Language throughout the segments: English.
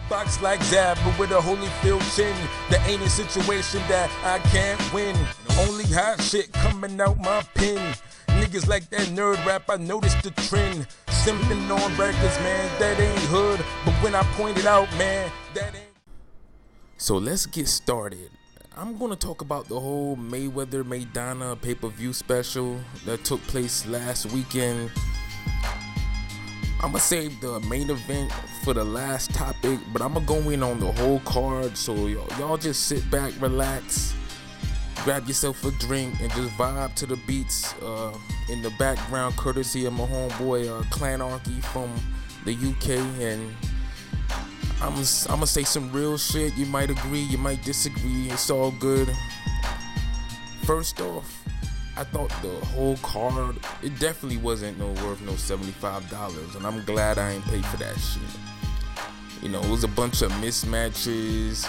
Box like that, but with a Holyfield chin. There ain't a situation that I can't win. Only hot shit coming out my pen. Niggas like that nerd rap, I noticed the trend. Simping on records, man, that ain't hood. But when I point it out, man, that ain't. So let's get started. I'm gonna talk about the whole Mayweather Maidana pay-per-view special that took place last weekend. I'm gonna save the main event for the last topic, but I'm gonna go in on the whole card. So y'all just sit back, relax, grab yourself a drink, and just vibe to the beats in the background, courtesy of my homeboy Clanarchy from the UK. And I'm gonna say some real shit. You might agree, you might disagree. It's all good. First off, I thought the whole card, it definitely wasn't worth no $75, and I'm glad I ain't paid for that shit. You know, it was a bunch of mismatches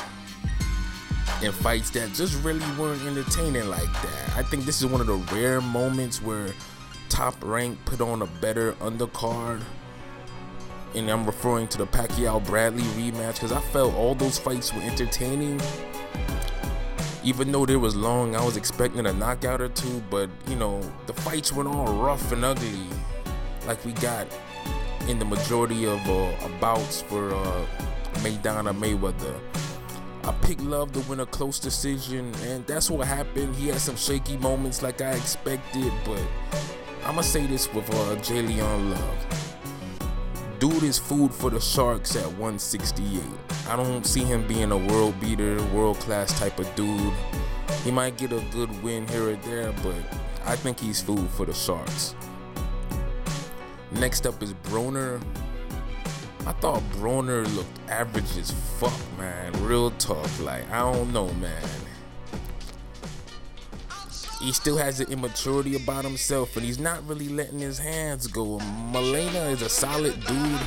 and fights that just really weren't entertaining like that. I think this is one of the rare moments where Top Rank put on a better undercard. And I'm referring to the Pacquiao-Bradley rematch, because I felt all those fights were entertaining. Even though they was long, I was expecting a knockout or two, but you know, the fights weren't all rough and ugly like we got in the majority of bouts for Maidana Mayweather. I picked Love to win a close decision, and that's what happened. He had some shaky moments like I expected, but I'ma say this with Jalen Love. Dude is food for the Sharks at 168. I don't see him being a world beater, world-class type of dude. He might get a good win here or there, but I think he's food for the Sharks. Next up is Broner. I thought Broner looked average as fuck, man. Real talk, like, I don't know, man. He still has an immaturity about himself, and he's not really letting his hands go. Maidana is a solid dude,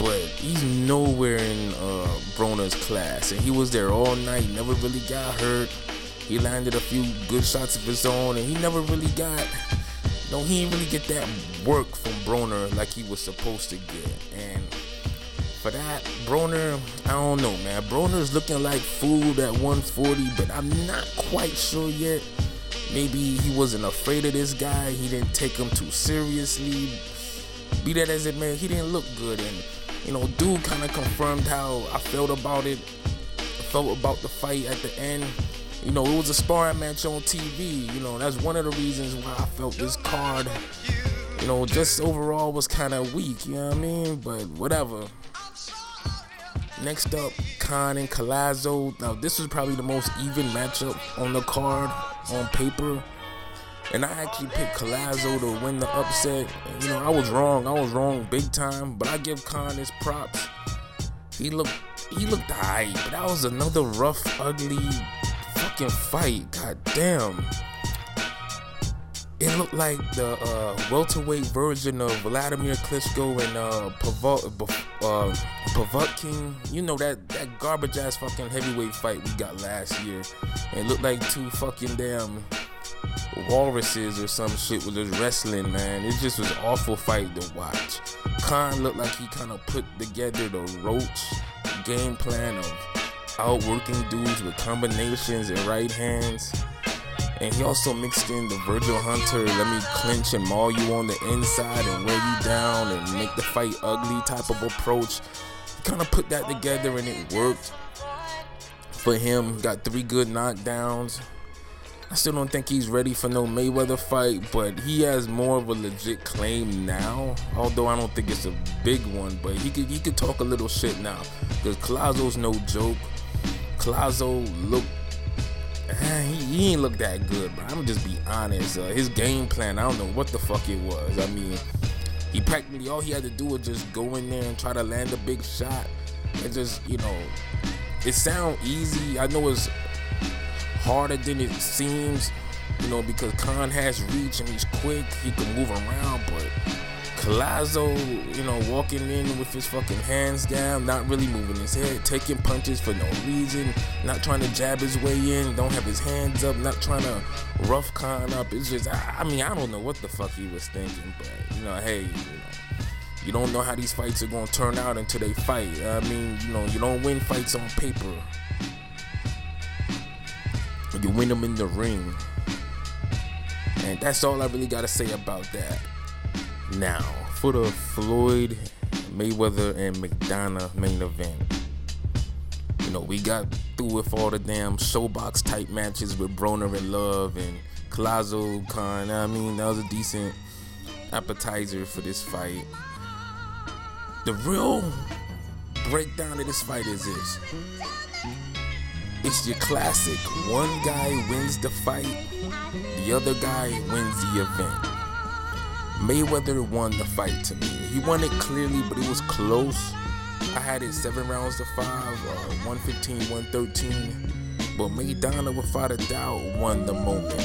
but he's nowhere in Broner's class. And he was there all night, never really got hurt. He landed a few good shots of his own, and he never really got, he didn't really get that work from Broner like he was supposed to get. And for that, Broner, I don't know, man. Broner's looking like food at 140, but I'm not quite sure yet. Maybe he wasn't afraid of this guy. He didn't take him too seriously. Be that as it may, he didn't look good. And, dude kind of confirmed how I felt about it. I felt about the fight at the end. It was a sparring match on TV. That's one of the reasons why I felt this card, just overall was kind of weak. You know what I mean? But whatever. Next up, Khan and Collazo. Now, this was probably the most even matchup on the card on paper. And I actually picked Collazo to win the upset. And, I was wrong big time. But I give Khan his props. He looked alright. But that was another rough, ugly fucking fight. God damn. It looked like the welterweight version of Vladimir Klitschko and Povetkin. That garbage ass fucking heavyweight fight we got last year. It looked like two fucking damn walruses or some shit was just wrestling, man. It just was an awful fight to watch. Khan looked like he kind of put together the Roach game plan of outworking dudes with combinations and right hands. And he also mixed in the Virgil Hunter, let me clinch and maul you on the inside and wear you down and make the fight ugly type of approach. He kind of put that together and it worked for him. Got 3 good knockdowns. I still don't think he's ready for no Mayweather fight, but he has more of a legit claim now. Although I don't think it's a big one, but he could talk a little shit now. Because Collazo's no joke. Collazo looked, he ain't look that good, but I'm gonna just be honest. His game plan, I don't know what the fuck it was. I mean, he practically, all he had to do was just go in there and try to land a big shot. And just, it sound easy. I know it's harder than it seems, because Khan has reach and he's quick. He can move around, but Collazo, walking in with his fucking hands down, not really moving his head, taking punches for no reason, not trying to jab his way in, don't have his hands up, not trying to rough Khan up. It's just, I don't know what the fuck he was thinking, but, hey, You don't know how these fights are gonna turn out until they fight. I mean, you don't win fights on paper. You win them in the ring. And that's all I really gotta say about that. Now, for the Floyd Mayweather and Maidana main event. We got through with all the damn showbox type matches with Broner and Love and Collazo Khan. I mean, that was a decent appetizer for this fight. The real breakdown of this fight is this. It's your classic. One guy wins the fight, the other guy wins the event. Mayweather won the fight to me. He won it clearly, but it was close. I had it 7 rounds to 5, 115, 113. But Maidana, without a doubt, won the moment.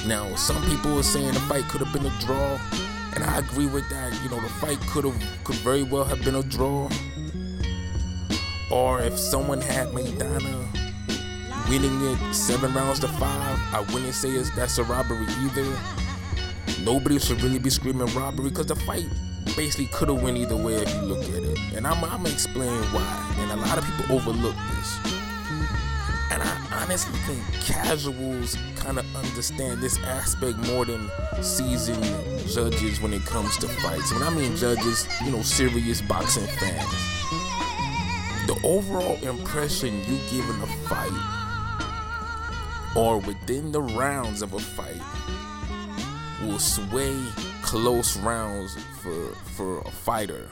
Now, some people were saying the fight could have been a draw, and I agree with that. The fight could very well have been a draw. Or if someone had Maidana winning it 7 rounds to 5, I wouldn't say that's a robbery either. Nobody should really be screaming robbery because the fight basically could have went either way if you look at it. And I'm gonna explain why. And a lot of people overlook this. And I honestly think casuals kind of understand this aspect more than seasoned judges when it comes to fights. When I mean judges, serious boxing fans. The overall impression you give in a fight or within the rounds of a fight will sway close rounds for a fighter.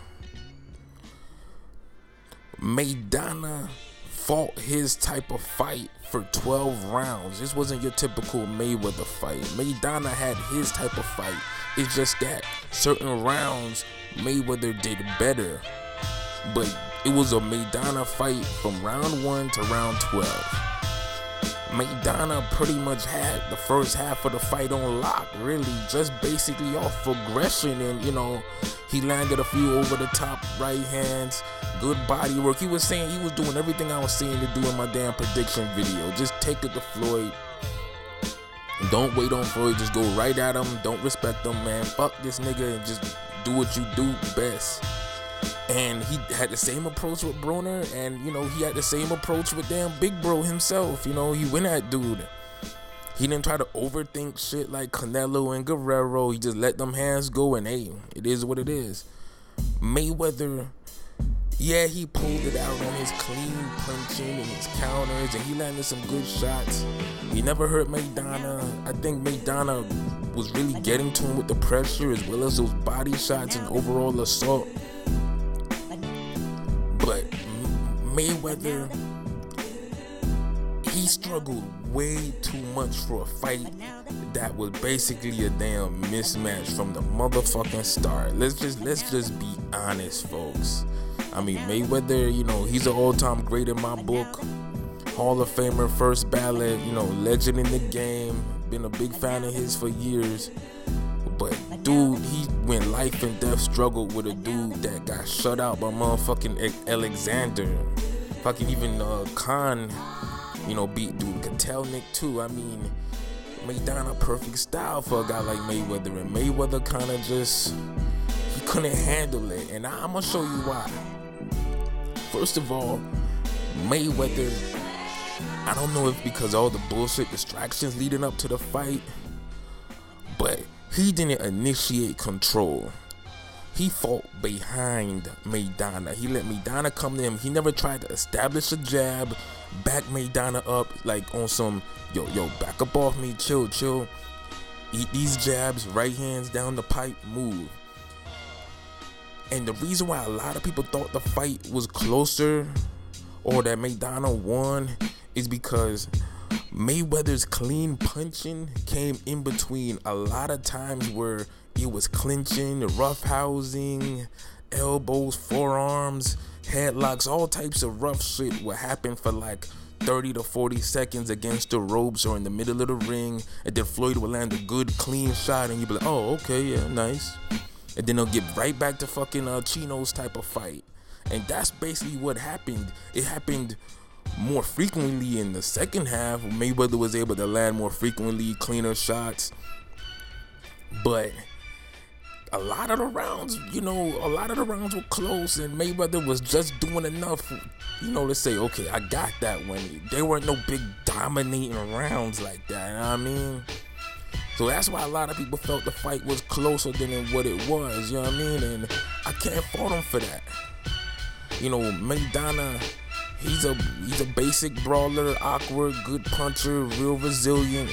Maidana fought his type of fight for 12 rounds. This wasn't your typical Mayweather fight. Maidana had his type of fight. It's just that certain rounds Mayweather did better. But it was a Maidana fight from round 1 to round 12. Maidana pretty much had the first half of the fight on lock, really, just basically off aggression. And, he landed a few over the top right hands, good body work. He was saying he was doing everything I was saying to do in my damn prediction video. Just take it to Floyd. Don't wait on Floyd, just go right at him. Don't respect him, man. Fuck this nigga and just do what you do best. And he had the same approach with Broner, and he had the same approach with damn Big Bro himself. He went at dude. He didn't try to overthink shit like Canelo and Guerrero. He just let them hands go, and hey, it is what it is. Mayweather, yeah, he pulled it out on his clean punching and his counters, and he landed some good shots. He never hurt Maidana. I think Maidana was really getting to him with the pressure as well as those body shots and overall assault. But Mayweather, he struggled way too much for a fight that was basically a damn mismatch from the motherfucking start. Let's just be honest, folks. I mean, Mayweather, he's an all-time great in my book. Hall of Famer, first ballot, legend in the game. Been a big fan of his for years. But dude, he went life and death struggled with a dude that got shut out by motherfucking Alexander. Fucking even Khan, beat dude. Katelnik too. I mean, Maidana perfect style for a guy like Mayweather. And Mayweather kind of just, he couldn't handle it. And I'm going to show you why. First of all, Mayweather, I don't know if because all the bullshit distractions leading up to the fight, but he didn't initiate control. He fought behind Maidana. He let Maidana come to him. He never tried to establish a jab, back Maidana up like on some, yo, back up off me, chill. Eat these jabs, right hands down the pipe, move. And the reason why a lot of people thought the fight was closer or that Maidana won is because Mayweather's clean punching came in between a lot of times where it was clinching, roughhousing, elbows, forearms, headlocks, all types of rough shit would happen for like 30 to 40 seconds against the ropes or in the middle of the ring, and then Floyd would land a good clean shot and you'd be like, oh, okay, yeah, nice. And then they'll get right back to fucking Chino's type of fight. And that's basically what happened. It happened more frequently in the second half. Mayweather was able to land more frequently, cleaner shots. But a lot of the rounds, were close, and Mayweather was just doing enough, to say, okay, I got that one. There weren't no big dominating rounds like that, you know what I mean? So that's why a lot of people felt the fight was closer than what it was, you know what I mean? And I can't fault him for that. Maidana, he's a basic brawler, awkward, good puncher, real resilient.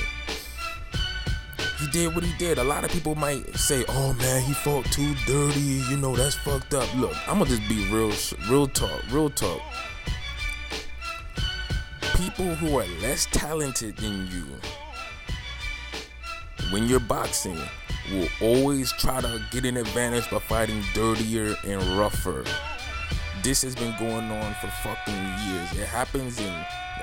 He did what he did. A lot of people might say, oh man, he fought too dirty, that's fucked up. Look, I'm gonna just be real talk. People who are less talented than you, when you're boxing, will always try to get an advantage by fighting dirtier and rougher. This has been going on for fucking years. It happens in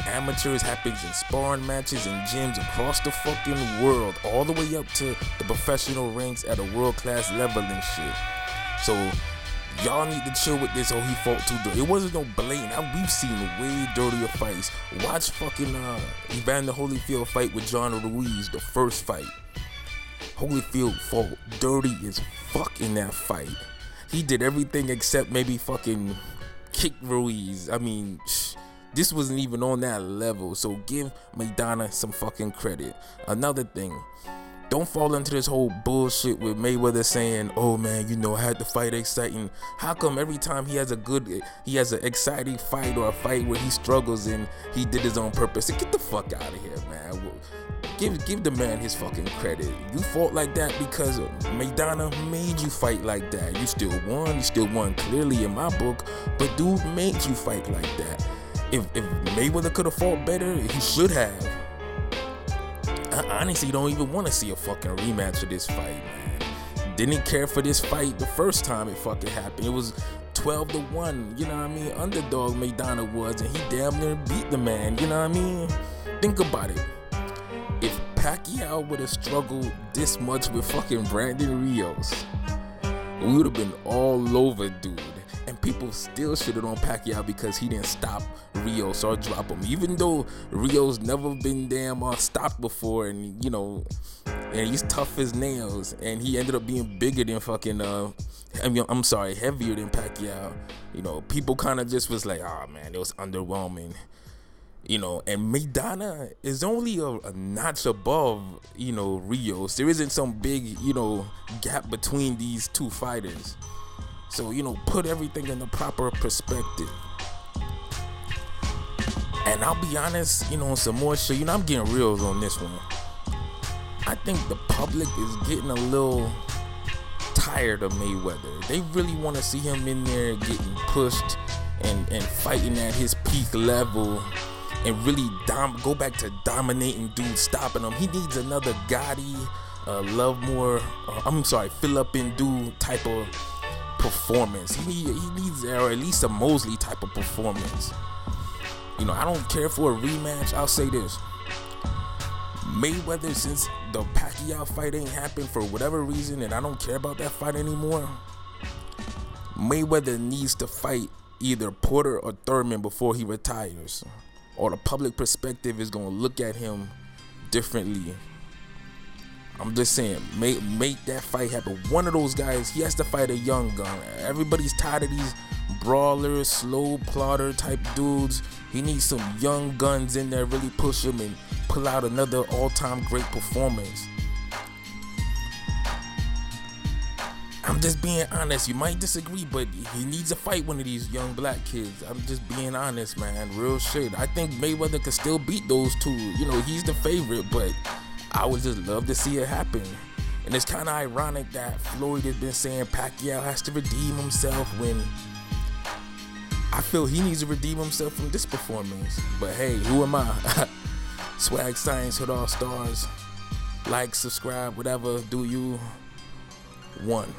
amateurs, happens in sparring matches and gyms across the fucking world, all the way up to the professional ranks at a world-class level and shit. So y'all need to chill with this. Oh, he fought too dirty. It wasn't no blatant. We've seen way dirtier fights. Watch fucking Evander Holyfield fight with John Ruiz, the first fight. Holyfield fought dirty as fuck in that fight. He did everything except maybe fucking kick Ruiz. I mean, this wasn't even on that level. So give Maidana some fucking credit. Another thing, don't fall into this whole bullshit with Mayweather saying, oh man, I had the fight exciting. How come every time he has an exciting fight or a fight where he struggles and he did his own purpose? Get the fuck out of here, man. Give the man his fucking credit. You fought like that because Maidana made you fight like that. You still won clearly in my book, but dude made you fight like that. If Mayweather could have fought better, he should have. I honestly don't even want to see a fucking rematch of this fight, man. Didn't care for this fight the first time it fucking happened. It was 12-1, you know what I mean? Underdog Maidana was, and he damn near beat the man, you know what I mean? Think about it. If Pacquiao would have struggled this much with fucking Brandon Rios, we would have been all over dude. And people still shitted on Pacquiao because he didn't stop Rios or drop him. Even though Rios never been damn stopped before, and and he's tough as nails, and he ended up being bigger than fucking heavier than Pacquiao. People kind of just was like, oh man, it was underwhelming. And Maidana is only a notch above, Rios. There isn't some big, gap between these two fighters. So, put everything in the proper perspective. And I'll be honest, on some more shit, I'm getting real on this one. I think the public is getting a little tired of Mayweather. They really want to see him in there getting pushed and fighting at his peak level. And really go back to dominating dudes, stopping him. He needs another Gotti, Philip Ndu type of performance. He needs, or at least a Mosley type of performance. I don't care for a rematch. I'll say this. Mayweather, since the Pacquiao fight ain't happened for whatever reason, and I don't care about that fight anymore, Mayweather needs to fight either Porter or Thurman before he retires, or the public perspective is gonna look at him differently. I'm just saying, make that fight happen. One of those guys, he has to fight a young gun. Everybody's tired of these brawlers, slow plotter type dudes. He needs some young guns in there, really push him and pull out another all-time great performance. I'm just being honest. You might disagree, but he needs to fight one of these young black kids. I'm just being honest, man. Real shit. I think Mayweather could still beat those two. He's the favorite, but I would just love to see it happen. And it's kind of ironic that Floyd has been saying Pacquiao has to redeem himself when I feel he needs to redeem himself from this performance. But hey, who am I? Swag Science, Hit All Stars. Like, subscribe, whatever. Do you? One.